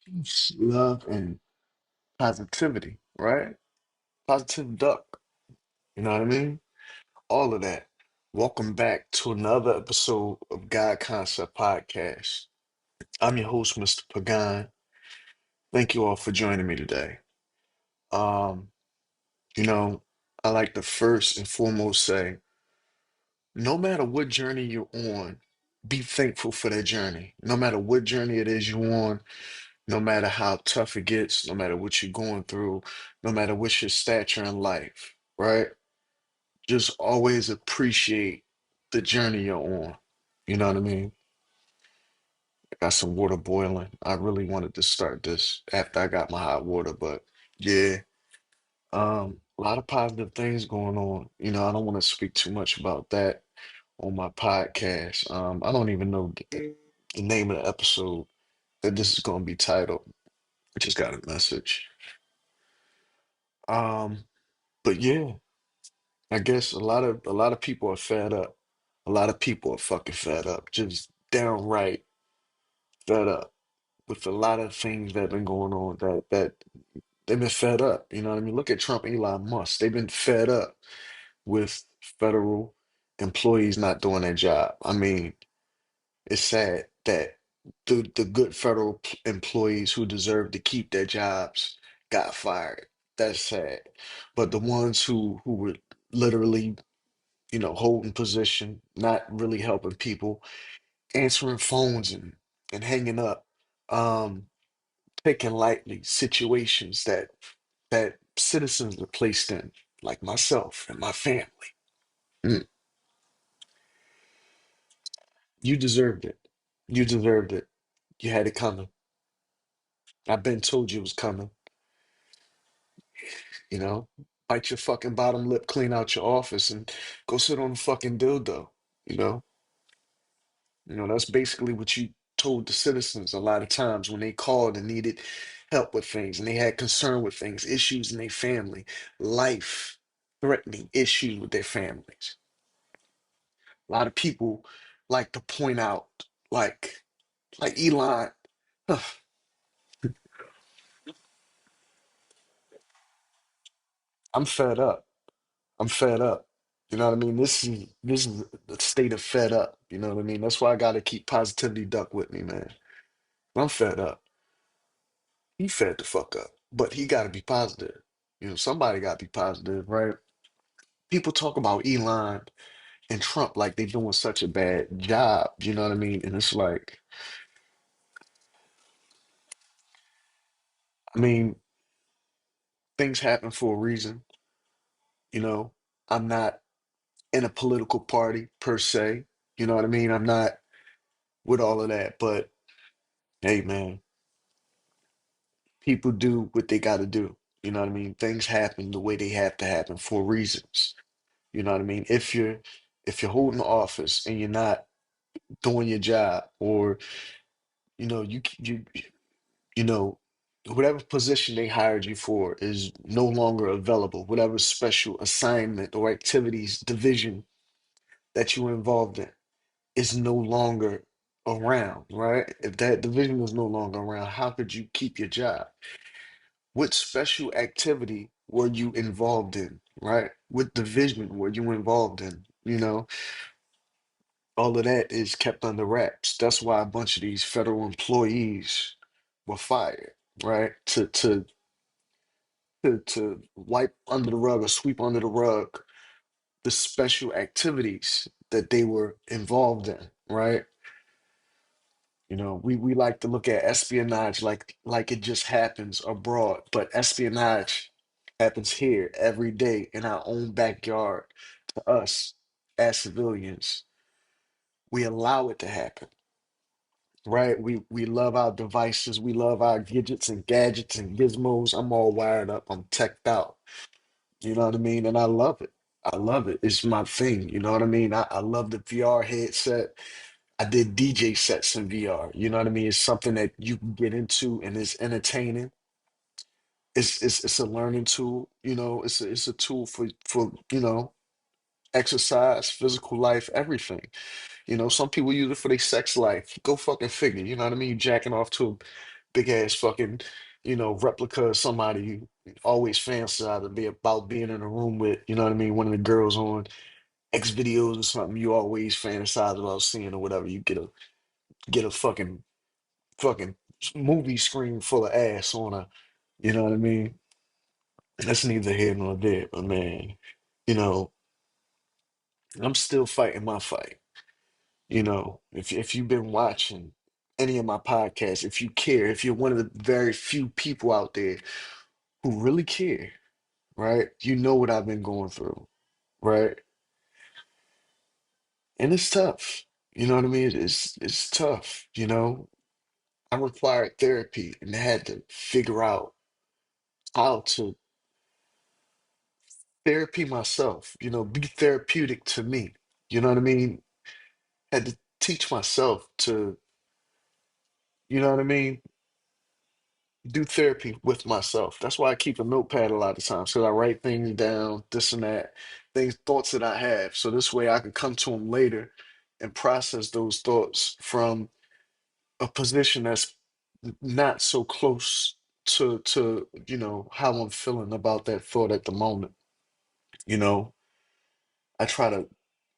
peace, love, and positivity, right? Positive duck. You know what I mean? All of that. Welcome back to another episode of God Concept Podcast. I'm your host, Mr. Pagan. Thank you all for joining me today. Um, you know, I like to first and foremost say, no matter what journey you're on, be thankful for that journey. No matter what journey it is you're on, no matter how tough it gets, no matter what you're going through, no matter what's your stature in life, right? Just always appreciate the journey you're on. You know what I mean? I got some water boiling. I really wanted to start this after I got my hot water, but yeah, a lot of positive things going on. I don't want to speak too much about that on my podcast. I don't even know the name of the episode that this is going to be titled. I just got a message. Um, but yeah, I guess a lot of people are fed up. A lot of people are fucking fed up, just downright fed up with a lot of things that have been going on that they've been fed up. You know what I mean? Look at Trump and Elon Musk. They've been fed up with federal employees not doing their job. I mean, it's sad that the good federal employees who deserve to keep their jobs got fired. That's sad. But the ones who were literally, holding position, not really helping people, answering phones and hanging up, um, taking lightly situations that citizens are placed in, like myself and my family. Mm, you deserved it. You deserved it. You had it coming. I've been told you it was coming, you know? Bite your fucking bottom lip, clean out your office, and go sit on a fucking dildo, you know? That's basically what you told the citizens a lot of times when they called and needed help with things and they had concern with things, issues in their family, life threatening issues with their families. A lot of people like to point out, like Elon, I'm fed up. I'm fed up. You know what I mean? This is the state of fed up. You know what I mean? That's why I gotta keep positivity duck with me, man. I'm fed up. He fed the fuck up. But he gotta be positive. Somebody gotta be positive, right? People talk about Elon and Trump like they doing such a bad job, you know what I mean? And it's like, I mean, things happen for a reason, you know. I'm not in a political party per se, you know what I mean? I'm not with all of that, but hey, man, people do what they gotta do. You know what I mean? Things happen the way they have to happen for reasons. You know what I mean? If you're holding office and you're not doing your job, or you know, whatever position they hired you for is no longer available, whatever special assignment or activities division that you were involved in is no longer around, right? If that division is no longer around, how could you keep your job? What special activity were you involved in, right? What division were you involved in? All of that is kept under wraps. That's why a bunch of these federal employees were fired, right? To wipe under the rug or sweep under the rug the special activities that they were involved in, right? We like to look at espionage like it just happens abroad, but espionage happens here every day in our own backyard to us as civilians. We allow it to happen, right? We love our devices, we love our gadgets and gadgets and gizmos. I'm all wired up, I'm teched out. You know what I mean? And I love it. I love it. It's my thing. You know what I mean? I love the VR headset. I did DJ sets in VR. You know what I mean? It's something that you can get into and it's entertaining. It's a learning tool. It's a tool for exercise, physical life, everything. Some people use it for their sex life. Go fucking figure. You know what I mean? You jacking off to big ass fucking, replica of somebody you always fantasize to be about being in a room with, you know what I mean? One of the girls on X videos or something you always fantasize about seeing or whatever. You get a fucking movie screen full of ass on her. You know what I mean? That's neither here nor there, but man, you know, I'm still fighting my fight. If you've been watching any of my podcasts, if you care, if you're one of the very few people out there who really care, right? You know what I've been going through, right? And it's tough. You know what I mean? It's tough, I required therapy and had to figure out how to therapy myself, be therapeutic to me. You know what I mean? Had to teach myself to, you know what I mean? Do therapy with myself. That's why I keep a notepad a lot of times because I write things down, this and that, things, thoughts that I have. So this way I can come to them later and process those thoughts from a position that's not so close to how I'm feeling about that thought at the moment. You know, I try to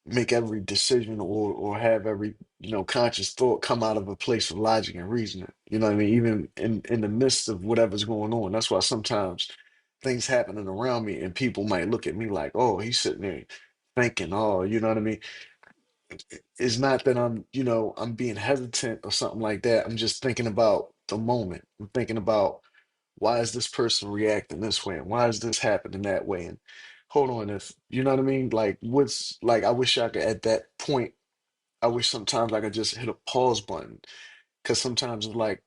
make every decision or have every conscious thought come out of a place of logic and reasoning. You know what I mean? Even in the midst of whatever's going on. That's why sometimes things happening around me and people might look at me like, oh, he's sitting there thinking, oh, you know what I mean? It's not that I'm being hesitant or something like that. I'm just thinking about the moment. I'm thinking about why is this person reacting this way and why is this happening that way? And hold on, if you know what I mean, like what's like I wish I could at that point, I wish sometimes I could just hit a pause button. Because sometimes it's like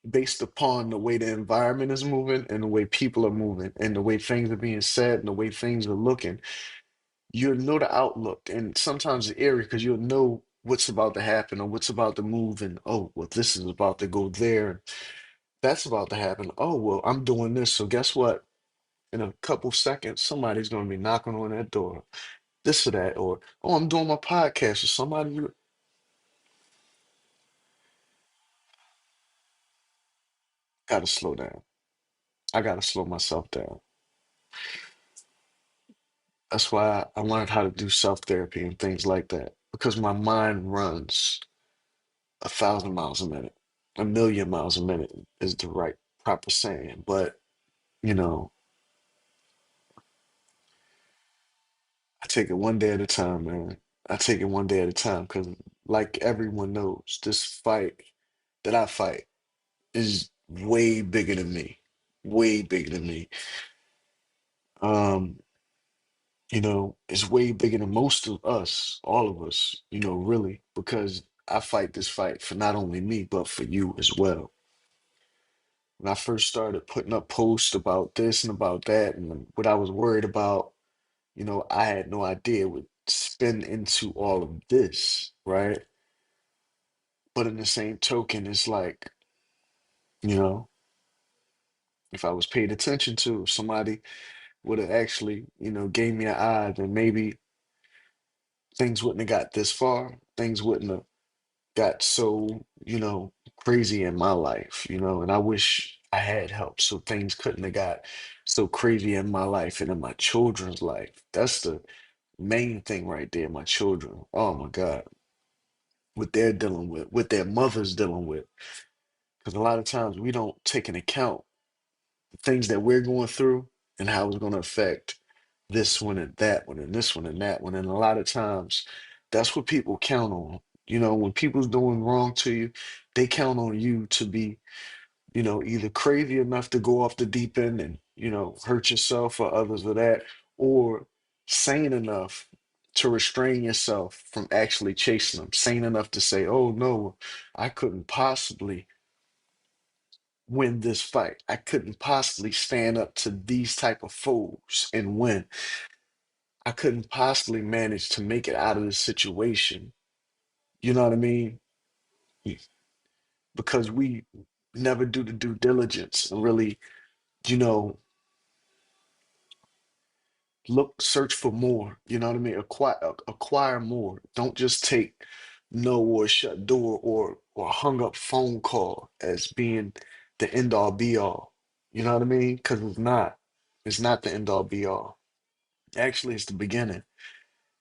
based upon the way the environment is moving and the way people are moving and the way things are being said and the way things are looking, you'll know the outlook. And sometimes it's eerie because you'll know what's about to happen or what's about to move and oh well this is about to go there. That's about to happen. Oh well I'm doing this. So guess what? In a couple seconds, somebody's gonna be knocking on that door. This or that, or oh, I'm doing my podcast, or somebody you gotta slow down. I gotta slow myself down. That's why I learned how to do self-therapy and things like that. Because my mind runs 1,000 miles a minute. 1,000,000 miles a minute is the right proper saying. But, you know, I take it one day at a time, man. I take it one day at a time because like everyone knows, this fight that I fight is way bigger than me. Way bigger than me. Um, it's way bigger than most of us, all of us, really, because I fight this fight for not only me, but for you as well. When I first started putting up posts about this and about that and what I was worried about, I had no idea it would spin into all of this, right? But in the same token, it's like, you know, if I was paid attention to, if somebody would have actually, gave me an eye, then maybe things wouldn't have got this far. Things wouldn't have got so, crazy in my life, and I wish I had help so things couldn't have got so crazy in my life and in my children's life. That's the main thing right there, my children. Oh my God, what they're dealing with, what their mother's dealing with. Because a lot of times we don't take into account the things that we're going through and how it's going to affect this one and that one and this one and that one. And a lot of times that's what people count on. When people's doing wrong to you, they count on you to be, either crazy enough to go off the deep end and, hurt yourself or others of that, or sane enough to restrain yourself from actually chasing them, sane enough to say, oh no, I couldn't possibly win this fight. I couldn't possibly stand up to these type of foes and win. I couldn't possibly manage to make it out of this situation. You know what I mean? Because we never do the due diligence and really, you know, search for more. You know what I mean? Acquire more. Don't just take. no or shut door or hung up phone call as being the end all be all. You know what I mean? Because it's not. It's not the end all be all. Actually, it's the beginning.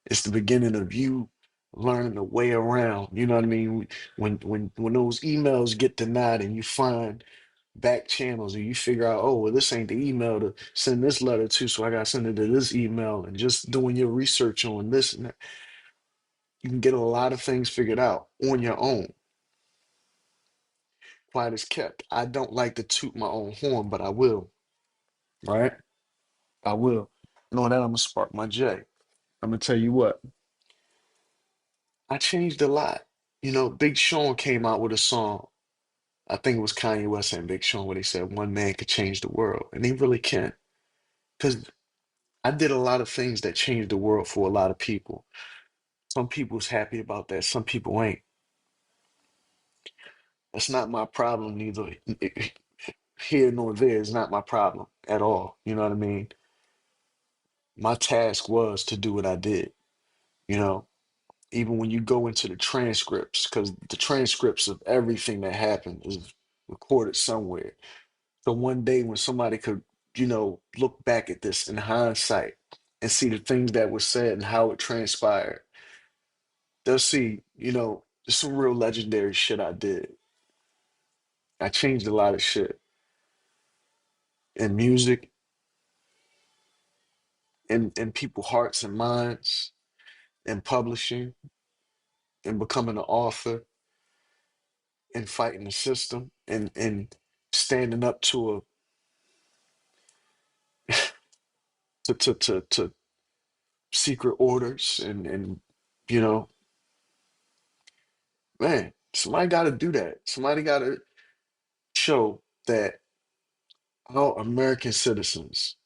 It's the beginning of you learning the way around. You know what I mean? When those emails get denied and you find back channels and you figure out, oh, well, this ain't the email to send this letter to, so I gotta send it to this email, and just doing your research on this and that, you can get a lot of things figured out on your own. Quiet as kept. I don't like to toot my own horn, but I will, right? I will. Knowing that, I'm gonna spark my J. I'm gonna tell you what, I changed a lot. Big Sean came out with a song. I think it was Kanye West and Big Sean where they said one man could change the world, and they really can. Because I did a lot of things that changed the world for a lot of people. Some people's happy about that, some people ain't. That's not my problem, neither here nor there is not my problem at all. You know what I mean? My task was to do what I did, you know, even when you go into the transcripts, because the transcripts of everything that happened is recorded somewhere. So one day when somebody could, look back at this in hindsight and see the things that were said and how it transpired, they'll see, there's some real legendary shit I did. I changed a lot of shit in music, in people's hearts and minds, in publishing, in becoming an author, in fighting the system, and standing up to secret orders and you know, man, somebody got to do that. Somebody got to show that all American citizens,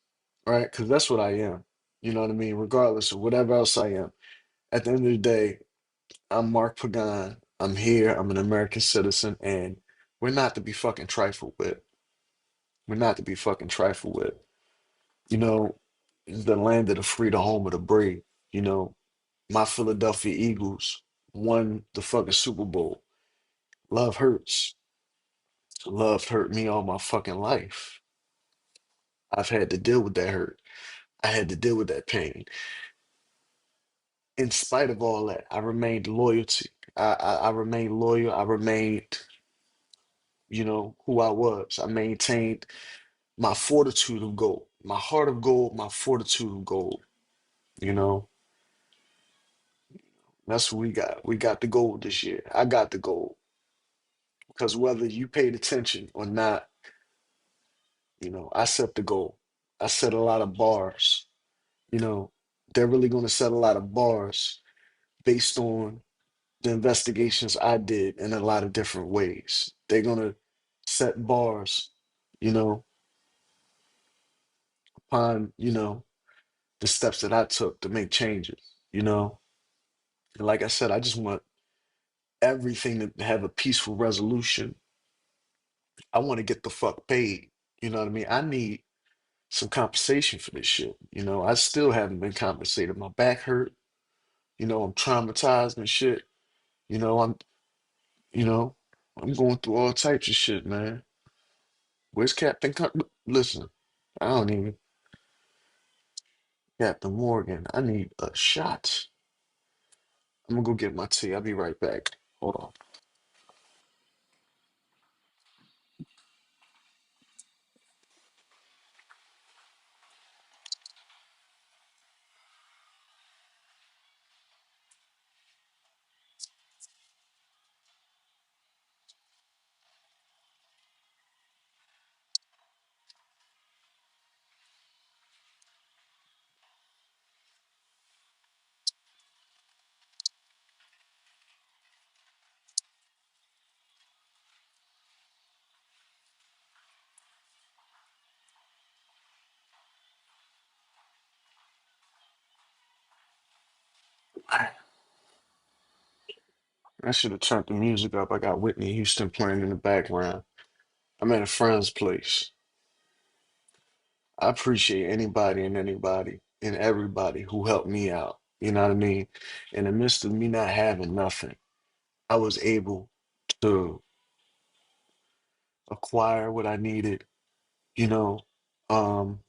right? Because that's what I am. You know what I mean? Regardless of whatever else I am. At the end of the day, I'm Mark Pagan. I'm here. I'm an American citizen, and we're not to be fucking trifled with. We're not to be fucking trifled with. You know, the land of the free, the home of the brave. You know, my Philadelphia Eagles won the fucking Super Bowl. Love hurts. Love hurt me all my fucking life. I've had to deal with that hurt. I had to deal with that pain. In spite of all that, I remained loyalty. I remained loyal. I remained, who I was. I maintained my fortitude of gold, my heart of gold, my fortitude of gold. You know, that's what we got. We got the gold this year. I got the gold because whether you paid attention or not, I set the goal. I set a lot of bars. You know, they're really going to set a lot of bars based on the investigations I did in a lot of different ways. They're going to set bars, you know, upon, the steps that I took to make changes, you know. And like I said, I just want everything to have a peaceful resolution. I want to get the fuck paid. You know what I mean? I need some compensation for this shit. I still haven't been compensated. My back hurt. I'm traumatized and shit. You know, I'm, you know, I'm going through all types of shit, man. Where's Captain? Listen, I don't even Captain Morgan. I need a shot. I'm gonna go get my tea. I'll be right back. Hold on. I should have turned the music up. I got Whitney Houston playing in the background. I'm at a friend's place. I appreciate anybody and everybody who helped me out. You know what I mean? In the midst of me not having nothing. I was able to acquire what I needed, you know, um,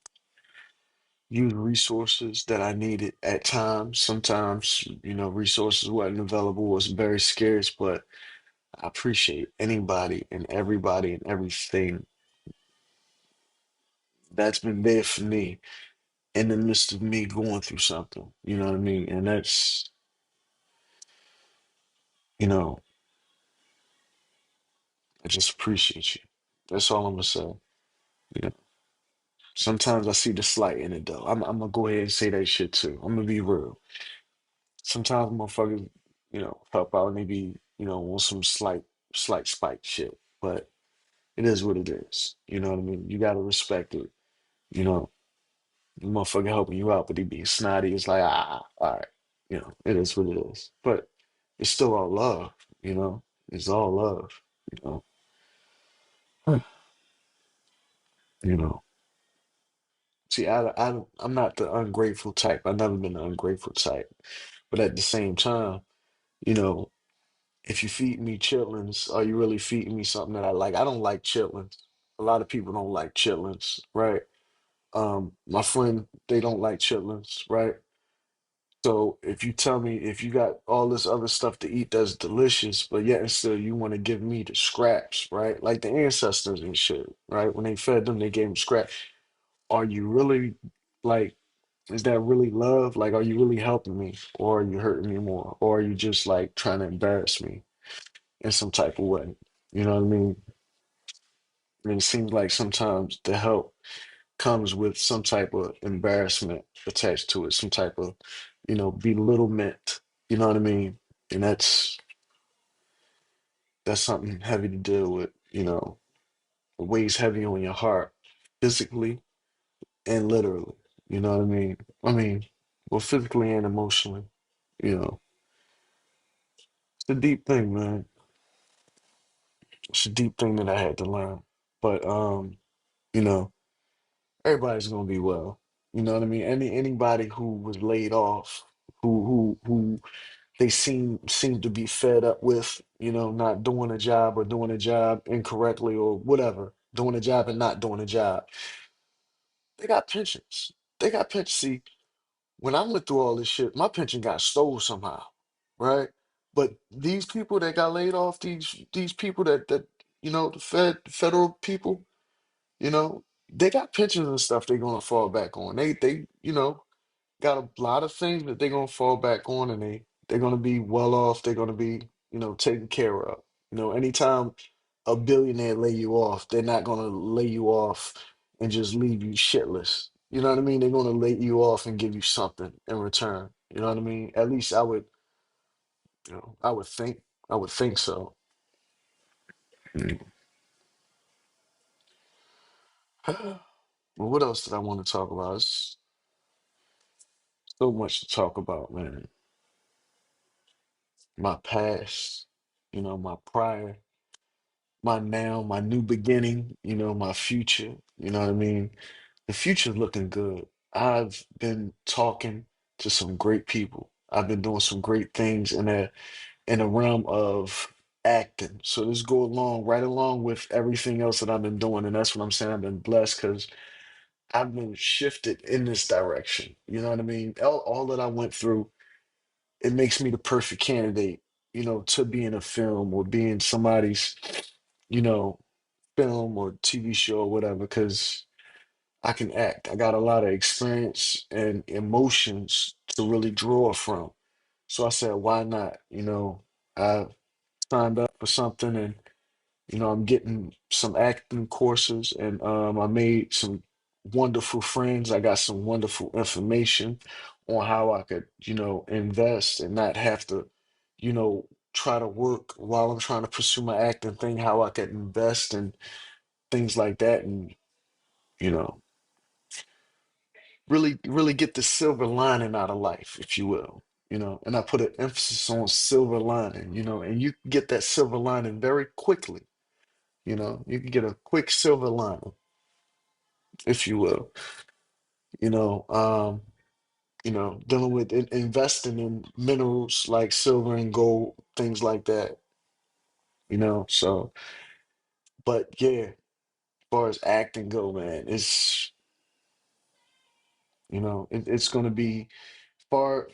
use resources that I needed at times. Sometimes, resources wasn't available, was very scarce, but I appreciate anybody and everybody and everything that's been there for me in the midst of me going through something. You know what I mean? And that's, you know, I just appreciate you. That's all I'm gonna say. You know, sometimes I see the slight in it though. I'm gonna go ahead and say that shit too. I'm gonna be real. Sometimes motherfuckers, help out and they be, on some slight spike shit. But it is what it is. You know what I mean? You gotta respect it. You know, the motherfucker helping you out, but he being snotty. It's like, all right. It is what it is. But it's still all love, you know? It's all love, you know. You know. See, I'm not the ungrateful type. I've never been the ungrateful type. But at the same time, you know, if you feed me chitlins, are you really feeding me something that I like? I don't like chitlins. A lot of people don't like chitlins, right? My friend, they don't like chitlins, right? So if you tell me if you got all this other stuff to eat that's delicious, but yet and still you want to give me the scraps, right? Like the ancestors and shit, right? When they fed them, they gave them scraps. Are you really like, is that really love? Like, are you really helping me, or are you hurting me more, or are you just like trying to embarrass me in some type of way? You know what I mean? And it seems like sometimes the help comes with some type of embarrassment attached to it, some type of, belittlement. You know what I mean? And that's something heavy to deal with, it weighs heavy on your heart, physically and literally. You know what I mean? I mean, well, physically and emotionally, you know. It's a deep thing, man. It's a deep thing that I had to learn. But you know, everybody's gonna be well. You know what I mean? Anybody who was laid off, who they seem to be fed up with, not doing a job or doing a job incorrectly or whatever, doing a job and not doing a job. They got pensions. They got pensions. See, when I went through all this shit, my pension got stole somehow, right? But these people that got laid off, these people that the federal people, they got pensions and stuff they're gonna fall back on. They got a lot of things that they're gonna fall back on, and they're gonna be well off. They're gonna be taken care of. Anytime a billionaire lay you off, they're not gonna lay you off and just leave you shitless. You know what I mean? They're gonna lay you off and give you something in return. You know what I mean? At least I would think so. Mm. Well, what else did I want to talk about? There's so much to talk about, man. My past, my prior, my now, my new beginning, my future. You know what I mean? The future's looking good. I've been talking to some great people. I've been doing some great things in a realm of acting. So this go along right along with everything else that I've been doing, and that's what I'm saying. I've been blessed because I've been shifted in this direction. You know what I mean? All that I went through, it makes me the perfect candidate, to be in a film or be in somebody's, you know, film or TV show or whatever, because I can act. I got a lot of experience and emotions to really draw from. So I said, why not? I signed up for something and I'm getting some acting courses and I made some wonderful friends. I got some wonderful information on how I could, invest and not have to, try to work while I'm trying to pursue my acting thing, how I could invest and things like that. And, you know, really get the silver lining out of life, if you will. And I put an emphasis on silver lining, and you can get that silver lining very quickly. You can get a quick silver lining, if you will. You know, um, dealing with investing in minerals like silver and gold, things like that. So, but yeah, as far as acting go, man, it's gonna be far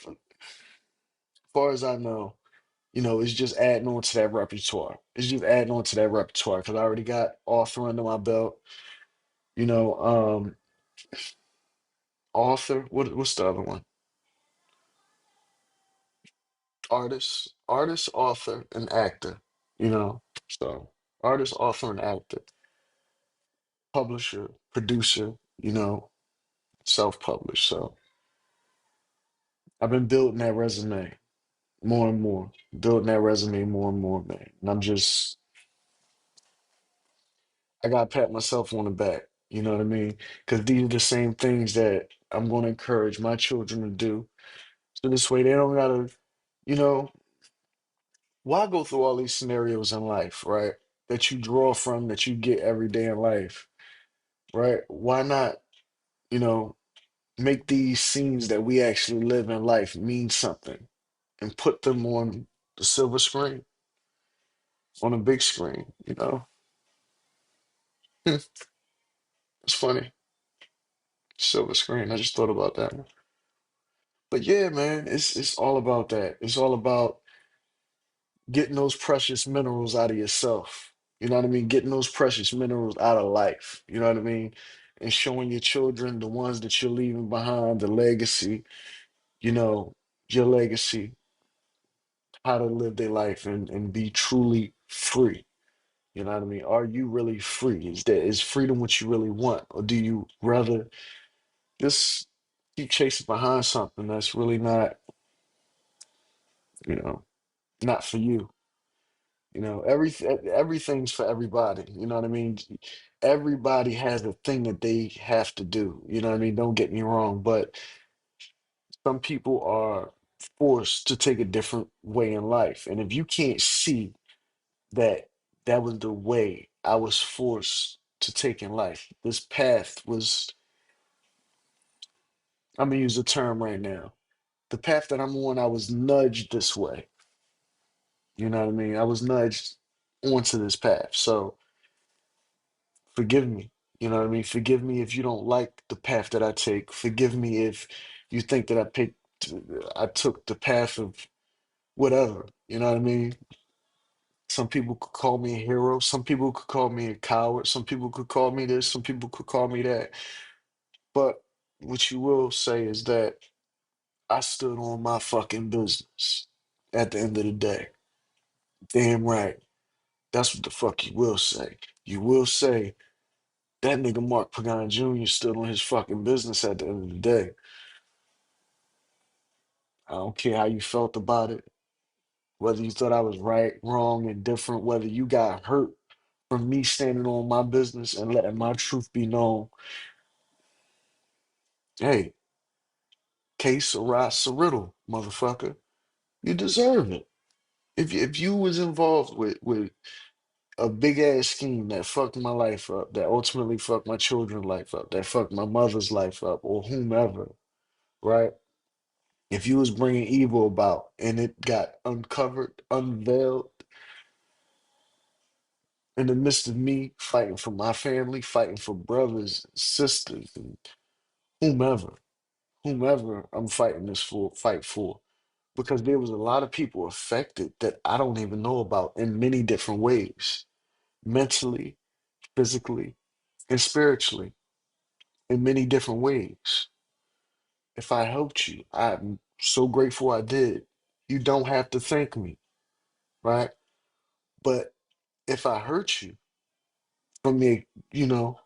as I know, it's just adding on to that repertoire. It's just adding on to that repertoire because I already got author under my belt. You know, author. What's the other one? Artist, author, and actor. So artist, author, and actor, publisher, producer. Self-published. So I've been building that resume more and more, building that resume more and more, man. And I gotta pat myself on the back. You know what I mean? Because these are the same things that I'm going to encourage my children to do. So this way they don't gotta, you know, why go through all these scenarios in life, right? That you draw from, that you get every day in life, right? Why not, you know, make these scenes that we actually live in life mean something and put them on the silver screen, on a big screen? It's funny. Silver screen. I just thought about that one. But yeah, man, it's all about that. It's all about getting those precious minerals out of yourself. You know what I mean? Getting those precious minerals out of life. You know what I mean? And showing your children, the ones that you're leaving behind, the legacy, you know, your legacy, how to live their life and be truly free. You know what I mean? Are you really free? Is freedom what you really want? Or do you rather just keep chasing behind something that's really not, you know, not for you? Everything's for everybody. You know what I mean? Everybody has a thing that they have to do. You know what I mean? Don't get me wrong, but some people are forced to take a different way in life. And if you can't see that that was the way I was forced to take in life, this path was, I'm gonna use the term right now. The path that I'm on, I was nudged this way. You know what I mean? I was nudged onto this path. So forgive me. You know what I mean? Forgive me if you don't like the path that I take. Forgive me if you think that I took the path of whatever. You know what I mean? Some people could call me a hero. Some people could call me a coward. Some people could call me this. Some people could call me that. But what you will say is that I stood on my fucking business at the end of the day. Damn right. That's what the fuck you will say. You will say that nigga Mark Pagan Jr. stood on his fucking business at the end of the day. I don't care how you felt about it, whether you thought I was right, wrong, and different, whether you got hurt from me standing on my business and letting my truth be known. Hey, case Sarah riddle, motherfucker. You deserve it. If you was involved with a big ass scheme that fucked my life up, that ultimately fucked my children's life up, that fucked my mother's life up, or whomever, right? If you was bringing evil about and it got uncovered, unveiled in the midst of me fighting for my family, fighting for brothers, sisters, and whomever, whomever I'm fighting this for, fight for, because there was a lot of people affected that I don't even know about in many different ways, mentally, physically, and spiritually, in many different ways. If I helped you, I'm so grateful I did. You don't have to thank me, right? But if I hurt you from me, you know,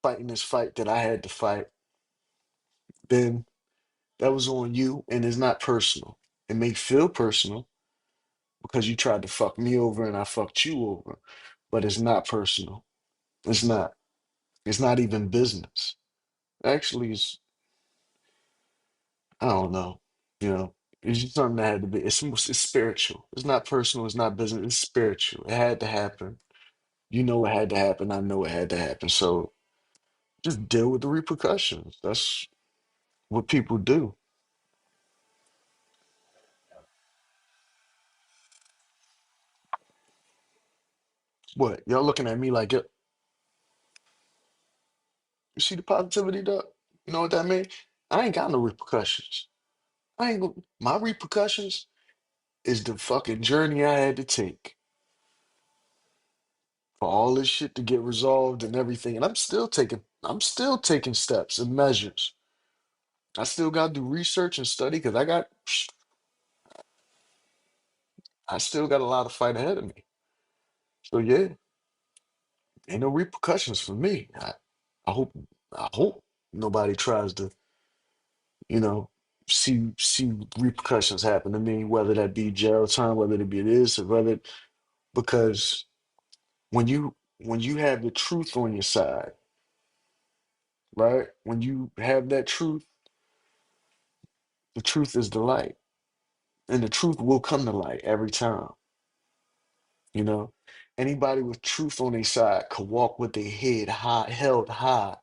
fighting this fight that I had to fight, then that was on you and it's not personal. It may feel personal because you tried to fuck me over and I fucked you over, but it's not personal. It's not. It's not even business. Actually, I don't know. You know, it's just something that had to be. It's spiritual. It's not personal. It's not business. It's spiritual. It had to happen. You know it had to happen. I know it had to happen. So just deal with the repercussions. That's what people do. What? Y'all looking at me like, you see the positivity, Doc? You know what that mean? I ain't got no repercussions. I ain't go My repercussions is the fucking journey I had to take for all this shit to get resolved and everything. And I'm still taking steps and measures. I still gotta do research and study because I still got a lot of fight ahead of me. So yeah, ain't no repercussions for me. I hope I hope nobody tries to, you know, see repercussions happen to me, whether that be jail time, whether it be this, or whether because when you have the truth on your side, right? When you have that truth, the truth is the light, and the truth will come to light every time. You know, anybody with truth on their side could walk with their head high, held high,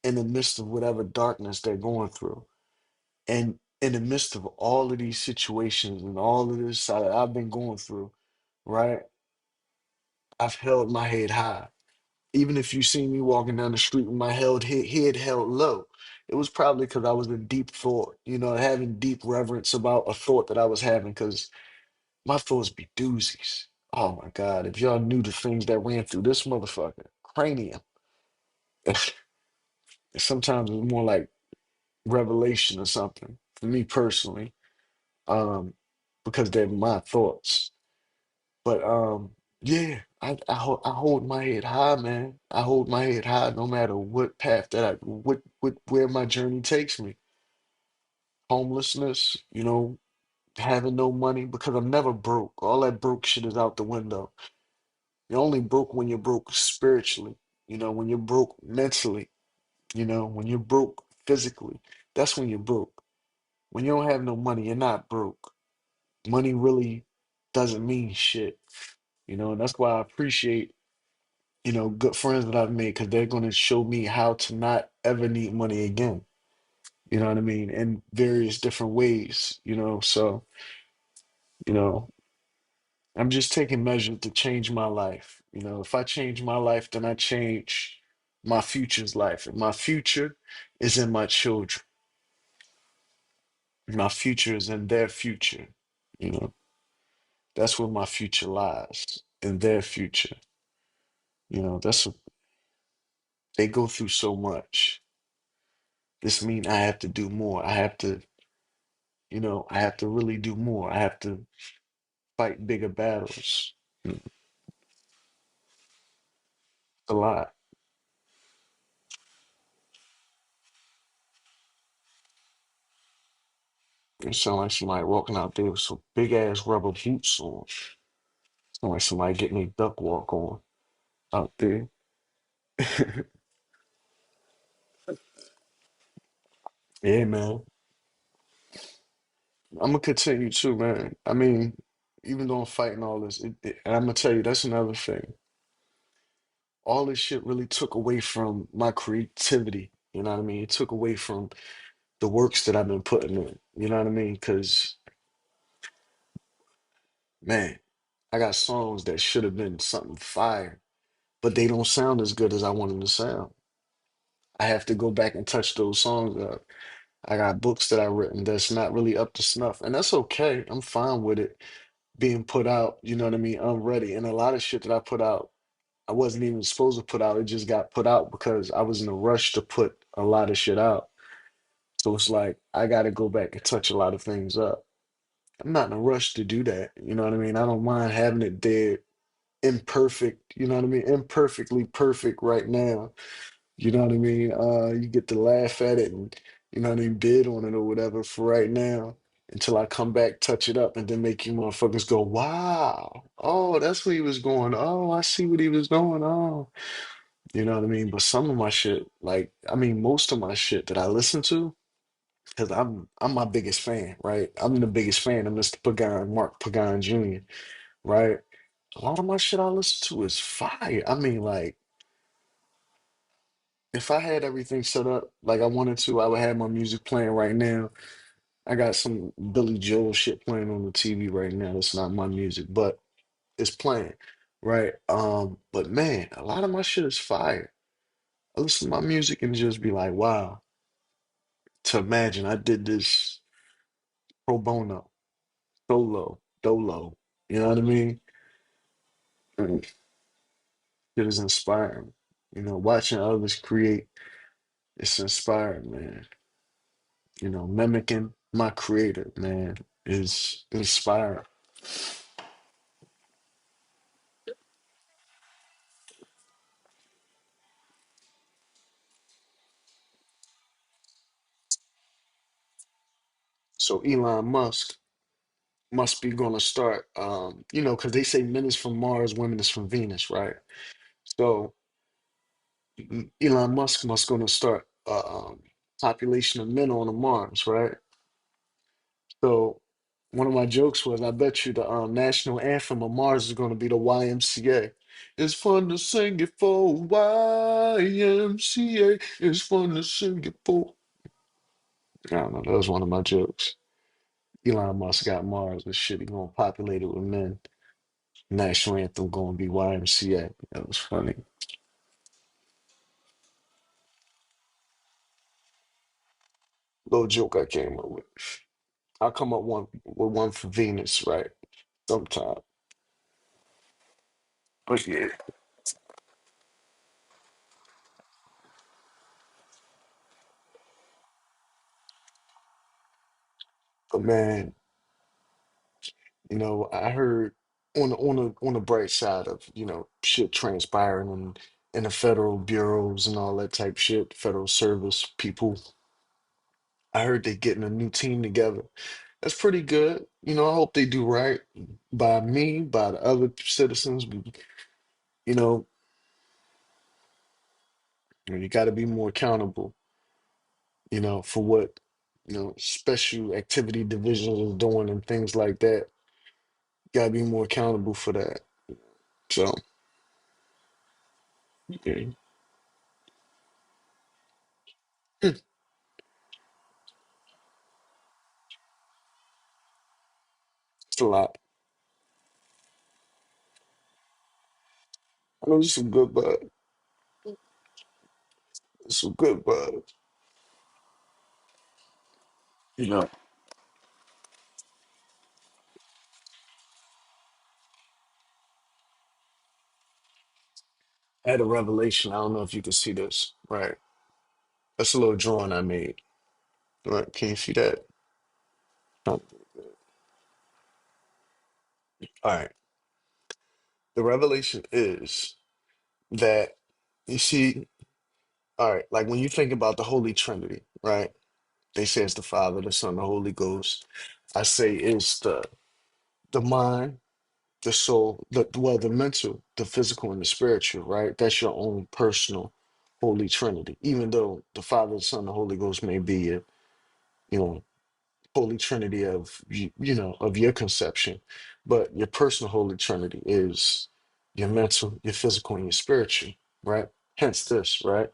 in the midst of whatever darkness they're going through. And in the midst of all of these situations and all of this that I've been going through, right? I've held my head high. Even if you see me walking down the street with my head held low, it was probably because I was in deep thought, having deep reverence about a thought that I was having, because my thoughts be doozies. Oh my God, if y'all knew the things that ran through this motherfucker cranium, sometimes it's more like revelation or something for me personally, um, because they're my thoughts. But yeah, I hold my head high, man. I hold my head high no matter what path that where my journey takes me. Homelessness, having no money because I'm never broke. All that broke shit is out the window. You're only broke when you're broke spiritually. When you're broke mentally. When you're broke physically. That's when you're broke. When you don't have no money, you're not broke. Money really doesn't mean shit. And that's why I appreciate good friends that I've made because they're going to show me how to not ever need money again. You know what I mean? In various different ways, So, you know, I'm just taking measures to change my life. If I change my life, then I change my future's life. And my future is in my children. My future is in their future. You know, that's where my future lies, in their future. That's what they go through so much. This means I have to do more. I have to really do more. I have to fight bigger battles. A lot. It sound like somebody walking out there with some big ass rubber boots on. Sound like somebody getting a duck walk on out there. Yeah, man. I'm gonna continue too, man. I mean, even though I'm fighting all this, and I'm gonna tell you that's another thing. All this shit really took away from my creativity. You know what I mean? It took away from the works that I've been putting in. You know what I mean? Because man, I got songs that should have been something fire, but they don't sound as good as I want them to sound. I have to go back and touch those songs up. I got books that I've written that's not really up to snuff, and that's okay. I'm fine with it being put out, you know what I mean? I'm ready. And a lot of shit that I put out, I wasn't even supposed to put out. It just got put out because I was in a rush to put a lot of shit out. So it's like I got to go back and touch a lot of things up. I'm not in a rush to do that. You know what I mean? I don't mind having it there imperfect, you know what I mean? Imperfectly perfect right now. You know what I mean? You get to laugh at it and you know what I mean, bid on it or whatever for right now until I come back, touch it up, and then make you motherfuckers go, wow, oh, that's where he was going. Oh, I see what he was going on. You know what I mean? But some of my shit, like, I mean, most of my shit that I listen to, because I'm my biggest fan, right? I'm the biggest fan of Mr. Pagan, Mark Pagan Jr., right? A lot of my shit I listen to is fire. I mean, like, if I had everything set up like I wanted to, I would have my music playing right now. I got some Billy Joel shit playing on the TV right now. That's not my music, but it's playing. right? But man, a lot of my shit is fire. I listen to my music and just be like, wow, to imagine I did this pro bono, solo, dolo. You know what I mean? Mm, it is inspiring. You know, watching others create, it's inspiring, man. You know, mimicking my creator, man, is inspiring. So Elon Musk must be going to start, you know, because they say men is from Mars, women is from Venus, right? So Elon Musk must going to start population of men on the Mars, right? So one of my jokes was, I bet you the national anthem of Mars is going to be the YMCA. It's fun to sing it for YMCA. It's fun to sing it for. I don't know. That was one of my jokes. Elon Musk got Mars, but shit, he gonna populate it with men. National anthem gonna be YMCA. That was funny. Little joke I came up with. I'll come up with one for Venus, right? Sometime. But yeah, but man, you know, I heard on the bright side of, you know, shit transpiring in the federal bureaus and all that type shit, federal service people. I heard they getting a new team together. That's pretty good. You know, I hope they do right by me, by the other citizens. You know, you got to be more accountable, you know, for what, you know, special activity divisions is doing and things like that. Got to be more accountable for that. So, yeah, it's a lot. I know there's some good bud. Some good bud. You know, I had a revelation. I don't know if you can see this. Right. That's a little drawing I made. Right. Can you see that? Oh, all right. The revelation is that you see, all right, like when you think about the Holy Trinity, right? They say it's the Father, the Son, the Holy Ghost. I say it's the mind, the soul, the mental, the physical, and the spiritual, right? That's your own personal Holy Trinity. Even though the Father, the Son, the Holy Ghost may be your, you know, Holy Trinity of you know, of your conception, but your personal Holy Trinity is your mental, your physical, and your spiritual, right? Hence this, right?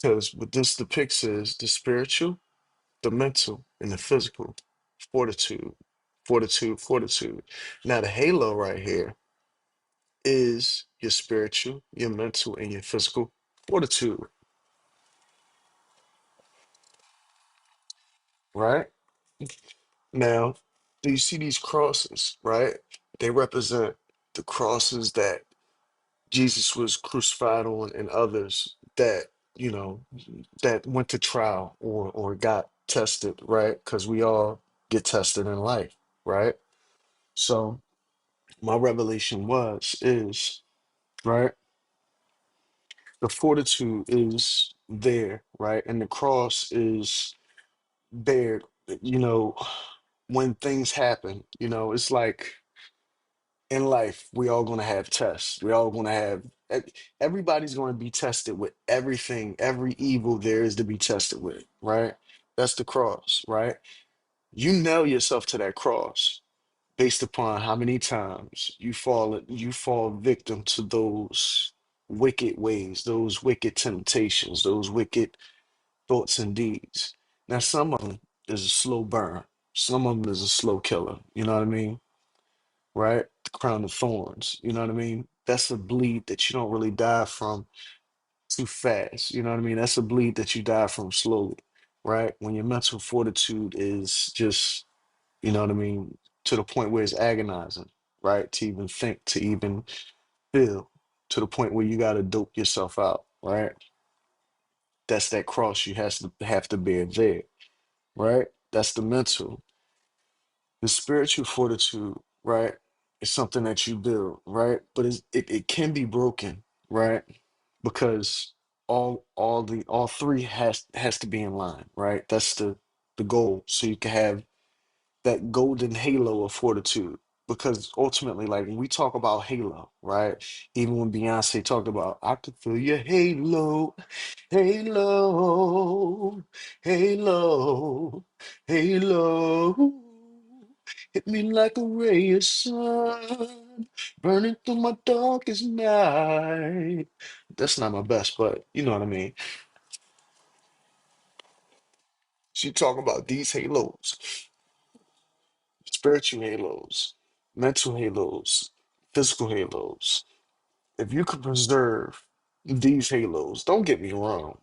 Because what this depicts is the spiritual, the mental, and the physical fortitude, fortitude, fortitude. Now, the halo right here is your spiritual, your mental, and your physical fortitude, right? Now, do you see these crosses, right? They represent the crosses that Jesus was crucified on and others that, you know, that went to trial or got tested, right? Because we all get tested in life, right? So my revelation is, right? The fortitude is there, right? And the cross is there, you know, when things happen, you know, it's like in life, we all gonna have tests. We all gonna have everybody's gonna be tested with everything, every evil there is to be tested with, right? That's the cross, right? You nail yourself to that cross based upon how many times you fall victim to those wicked ways, those wicked temptations, those wicked thoughts and deeds. Now, some of them is a slow burn, some of them is a slow killer. You know what I mean? Right? crown of thorns. You know what I mean? That's a bleed that you don't really die from too fast. You know what I mean? That's a bleed that you die from slowly, right? When your mental fortitude is just, you know what I mean, to the point where it's agonizing, right? To even think, to even feel, to the point where you got to dope yourself out, right? That's that cross you have to bear there, right? That's the mental. The spiritual fortitude, right, is something that you build, right? But it can be broken, right? Because all three has to be in line, right? That's the goal. So you can have that golden halo of fortitude. Because ultimately, like when we talk about halo, right? Even when Beyonce talked about, I could feel your halo, halo, halo, halo. Hit me like a ray of sun, burning through my darkest night. That's not my best, but you know what I mean. She talking about these halos, spiritual halos, mental halos, physical halos. If you could preserve these halos, don't get me wrong,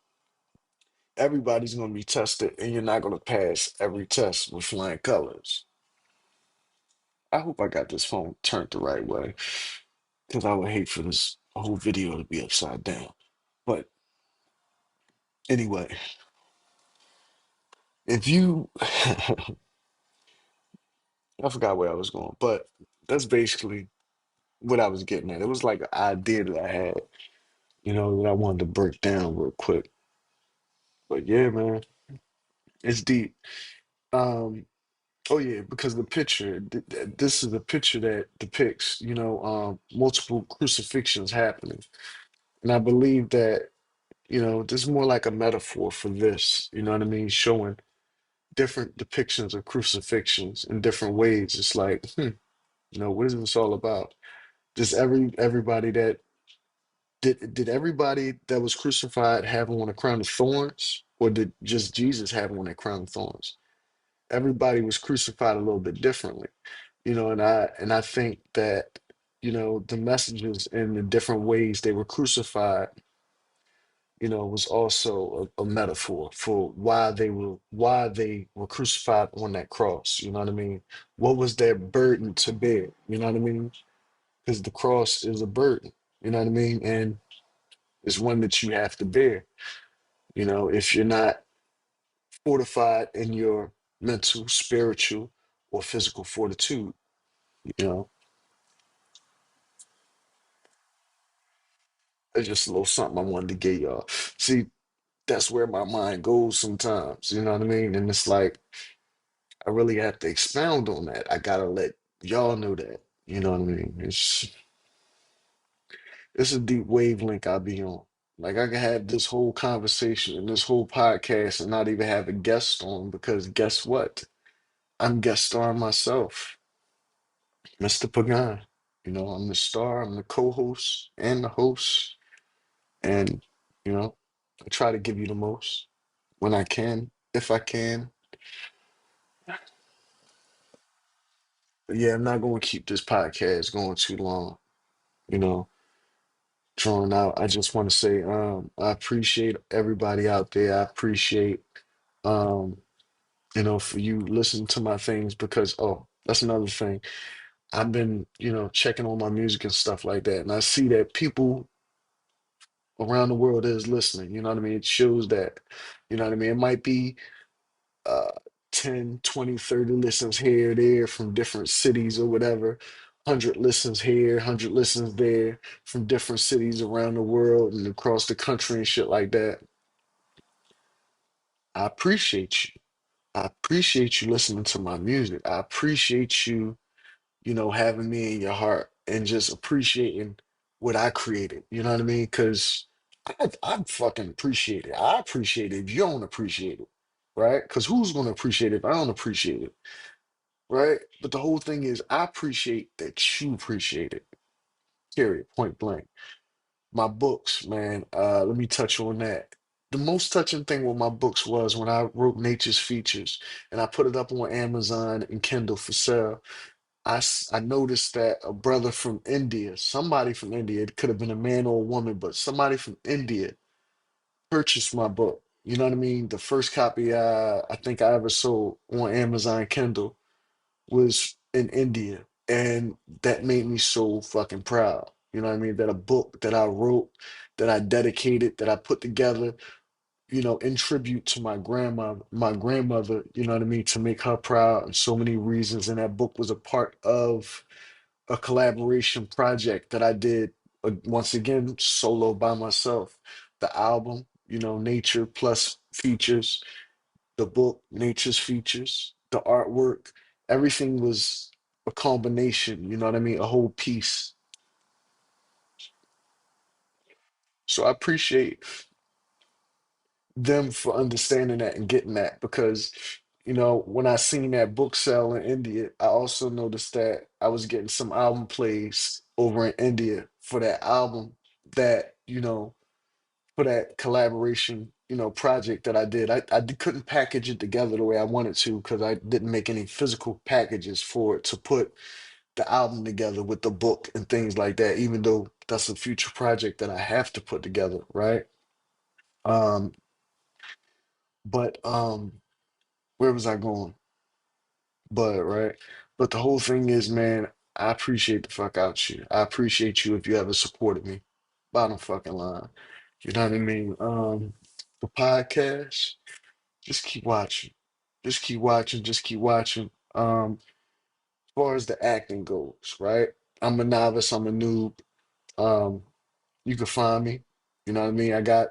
everybody's going to be tested and you're not going to pass every test with flying colors. I hope I got this phone turned the right way because I would hate for this whole video to be upside down. But anyway, if you, I forgot where I was going, but that's basically what I was getting at. It was like an idea that I had, that I wanted to break down real quick. But yeah, man, it's deep. Um, oh yeah, because the picture, this is a picture that depicts, multiple crucifixions happening. And I believe that, this is more like a metaphor for this, you know what I mean? Showing different depictions of crucifixions in different ways. It's like, what is this all about? Does everybody that did everybody that was crucified have on a crown of thorns, or did just Jesus have on a crown of thorns? Everybody was crucified a little bit differently, and I think that the messages and the different ways they were crucified, was also a metaphor for why they were crucified on that cross. You know what I mean? What was their burden to bear? You know what I mean? Because the cross is a burden. You know what I mean? And it's one that you have to bear. If you're not fortified in your mental, spiritual, or physical fortitude, you know, it's just a little something I wanted to get y'all. See, that's where my mind goes sometimes, you know what I mean? And it's like, I really have to expound on that. I gotta let y'all know that, you know what I mean? It's a deep wavelength I be on. Like I can have this whole conversation and this whole podcast and not even have a guest on because guess what? I'm guest starring myself, Mr. Pagan. I'm the star, I'm the co-host and the host. And, I try to give you the most when I can, if I can. But yeah, I'm not going to keep this podcast going too long, you know, drawn out. I just want to say, I appreciate everybody out there. I appreciate, um, for you listening to my things because, oh, that's another thing. I've been, checking on my music and stuff like that. And I see that people around the world is listening. You know what I mean? It shows that, you know what I mean? It might be uh 10, 20, 30 listens here, there from different cities or whatever. 100 listens here, 100 listens there from different cities around the world and across the country and shit like that. I appreciate you. I appreciate you listening to my music. I appreciate you, having me in your heart and just appreciating what I created. You know what I mean? Because I fucking appreciate it. I appreciate it if you don't appreciate it, right? Because who's going to appreciate it if I don't appreciate it, right? But the whole thing is, I appreciate that you appreciate it, period, point blank. My books, man, let me touch on that. The most touching thing with my books was when I wrote Nature's Features and I put it up on Amazon and Kindle for sale. I noticed that a brother from India, somebody from India, it could have been a man or a woman, but somebody from India purchased my book. You know what I mean? The first copy I think I ever sold on Amazon Kindle was in India. And that made me so fucking proud. You know what I mean? That a book that I wrote, that I dedicated, that I put together, in tribute to my grandmother, you know what I mean, to make her proud and so many reasons. And that book was a part of a collaboration project that I did once again solo by myself. The album, Nature plus features, the book, Nature's features, the artwork, everything was a combination, you know what I mean? A whole piece. So I appreciate them for understanding that and getting that because when I seen that book sell in India, I also noticed that I was getting some album plays over in India for that album that for that collaboration project that I did. Couldn't package it together the way I wanted to because I didn't make any physical packages for it to put the album together with the book and things like that, even though that's a future project that I have to put together, right? um but where was I going? But right. But the whole thing is, man, I appreciate the fuck out you. I appreciate you if you ever supported me. Bottom fucking line. You know what I mean? The podcast, just keep watching. Just keep watching, just keep watching. As far as the acting goes, right? I'm a novice, I'm a noob. Um, you can find me. You know what I mean? I got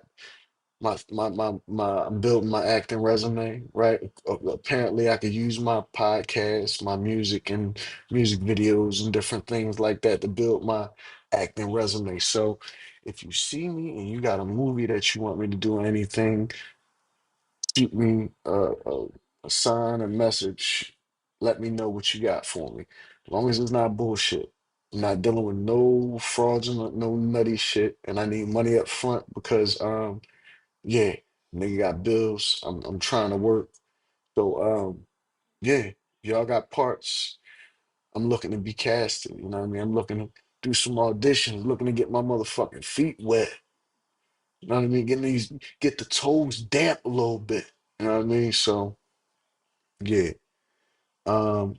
I'm building my acting resume, right? Apparently I could use my podcast, my music and music videos and different things like that to build my acting resume. So if you see me and you got a movie that you want me to do anything, shoot me a sign, a message, let me know what you got for me. As long as it's not bullshit. I'm not dealing with no fraudulent, no nutty shit, and I need money up front because yeah, nigga got bills. I'm trying to work. So yeah, y'all got parts. I'm looking to be casted, you know what I mean? I'm looking to do some auditions, looking to get my motherfucking feet wet. You know what I mean? Get the toes damp a little bit. You know what I mean? So yeah. Um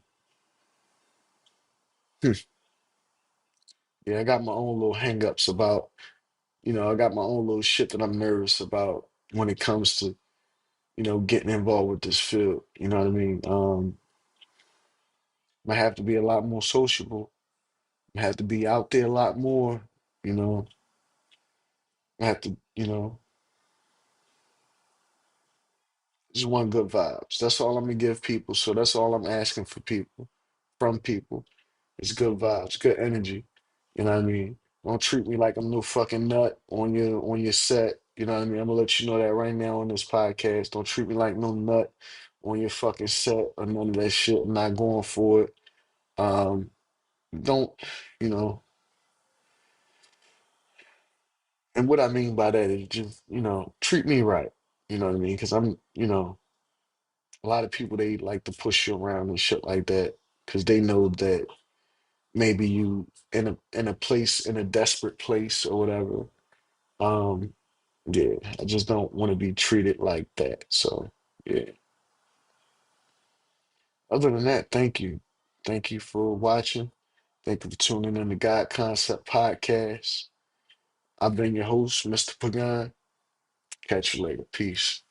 hmm, yeah, I got my own little hangups about, I got my own little shit that I'm nervous about when it comes to, getting involved with this field. You know what I mean? I have to be a lot more sociable. I have to be out there a lot more, you know. I have to, just want good vibes. That's all I'm gonna give people. So that's all I'm asking for people, from people. It's good vibes, good energy. You know what I mean? Don't treat me like I'm no fucking nut on your set. You know what I mean? I'm gonna let you know that right now on this podcast. Don't treat me like no nut on your fucking set or none of that shit. I'm not going for it. Um, don't, you know, and what I mean by that is just, treat me right. You know what I mean? Because a lot of people they like to push you around and shit like that because they know that maybe you in a place in a desperate place or whatever. Um, yeah, I just don't want to be treated like that. So yeah. Other than that, thank you. Thank you for watching. Thank you for tuning in to God Concept Podcast. I've been your host, Mr. Pagan. Catch you later. Peace.